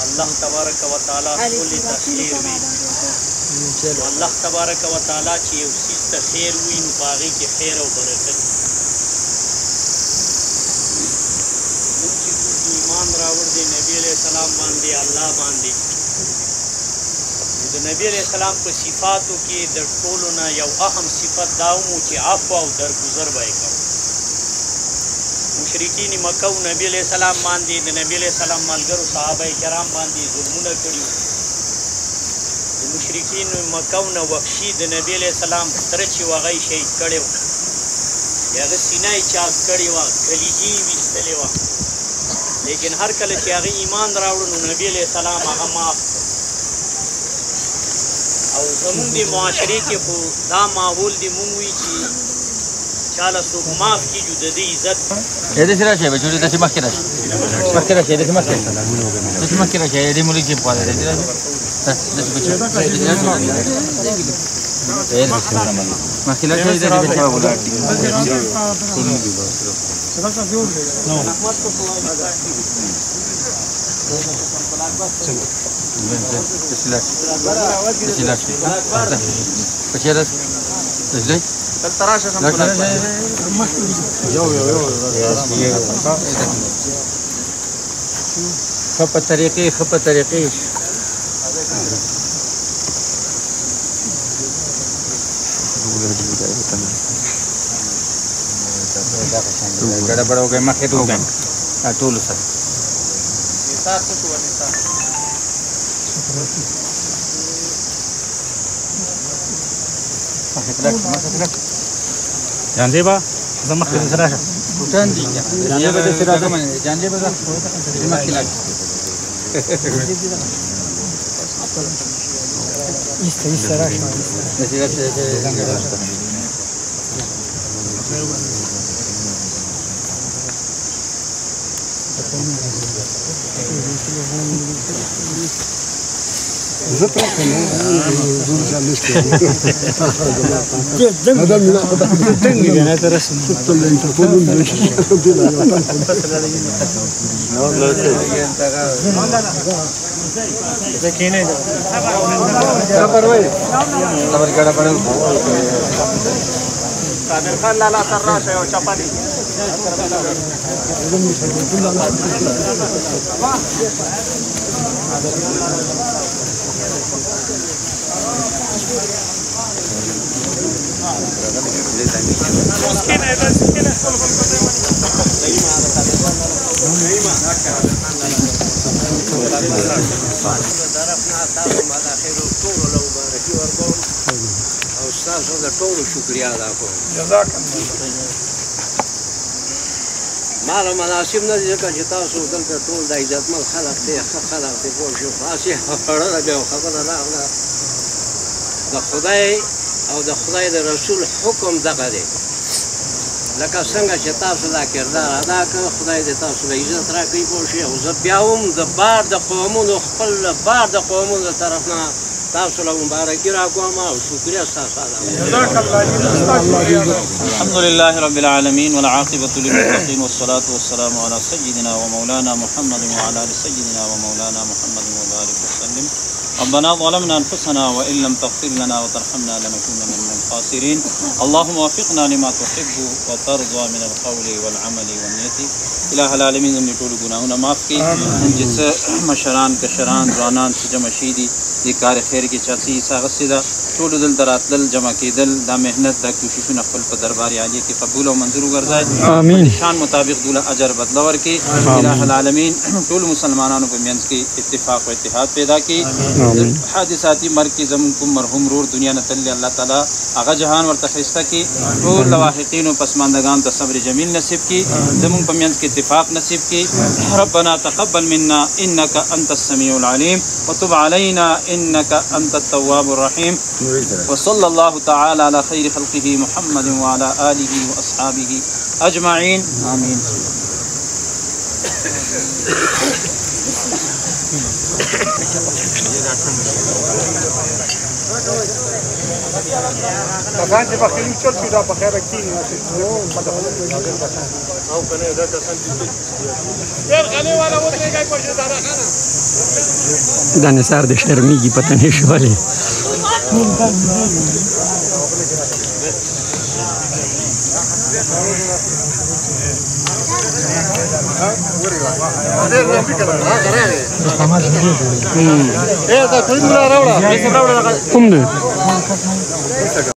अल्लाह तबारक व तआला कुल तखीर में अल्लाह तबारक व तआला چې یو څیز ته خیر وي نو په هغې کې خیر او برکت موږ چې کوم ایمان راوړ دی نبي علیه السلام باندې الله باندې د نبی علیه السلام په صفاتو کې د ټولو نه یو اهم صفت دا ومو چې عفو او درگذر به یې کوو مشرکین مکه و نبی علیہ السلام باندې د نبی علیہ السلام ملګرو صحابه کرام باندې ظلمونه کړي د مشرکین مکه نه وحشي د نبی علیہ السلام تره چې هغه یې شهید کړی و هغه سینه یې چاک کړې وه کلیجې یې ویستلې وه لیکن هر کله چې هغه ایمان راوړو نو نبی علیہ السلام هغه معاف او زمونږ د معاشرې کې خو دا ماحول دی مونږ وي چې چاله څوک معاف کیږو د دې عزت داسې راشئ بچو داسې مخکې راشئ مخکې راشئ داسې مخکې داسې مخکې راشئ دې ملک کې پوهه داسې راشئ داسې بچو مخکې راشئ داسې بچو ولاړ خپه طریقې ګډه وګړي مخې ته وګڼ ټولو سره جانجيبه زه مخکې سره راشه ټوټان دي جانجيبه د سره راځم جانجيبه ده مخکې لاګ ایسته راشه زه پرته نه زه جالس کوم هذا من څنګه نه ترسم ته له انټرپول نه شي ته لا ځکینه خبر وای خبر ګډه پړو قادر خان لالا تر راشه او چپالی مال مناسب نه دي ځکه چې تاسو دلته ټول د عزتمن خلک دی ښه خلک دی پوه شو خاصې خبره بیا خبره راغله د خدای او د خدای د رسول حکم دغه دی لکه څنګه چې تاسو دا کردار ادا کړ خدای دې تاسو له عزت راکړي پوه شئ او زه بیا هم د بار د قومونو خپل بار د قومونو طرف نه تاسو له مبارکي راکوم او شکریه ستاسو ادا الحمد لله رب العالمين والعاقبة للمتقين والصلاة والسلام على سيدنا ومولانا محمد وعلى آل سيدنا ومولانا محمد وبارك وسلم ربنا ظلمنا أنفسنا وإن لم تغفر لنا وترحمنا لنكونن من الخاسرين اللهم وفقنا لما تحب وترضى من القول والعمل والنية إله العالمين زموږ ټول ګناهونه معاف کړي چې څه مشران کشران ځوانان چې جمع شوي دي دې کار خیر کې چا څه حصه اخیستې ده ټولو دلته راتلل جمع کېدل دا محنت دا کوششونه خپل په دربار عالیه کې قبول او منظور وګرځي آمین شان مطابق دوله اجر بدله ورکړي الہ العالمین ټول مسلمانانو په منځ کې اتفاق او اتحاد پیدا کړي حادثاتي مرګ کې زموږ کوم مرحوم رور دنیا نه تللی الله تعالی هغه جهان ورته ښایسته کړي ټول لواحقینو پسماندگان ته صبر جمیل نصیب کړي زموږ په منځ کې اتفاق نصیب کړي ربنا تقبل منا انك انت السميع العليم وتب علينا إنك أنت التواب الرحيم. وصلى الله تعالى على خير خلقه محمد وعلى آله وأصحابه أجمعين آمين. کسان چې بخیل چل شي دا په خیره کېني او کنه دا کسان چې ډېر غني والا ودرېږي په شداره خانه دا نثار د شرمېږي پته نه شي ولې کوم دی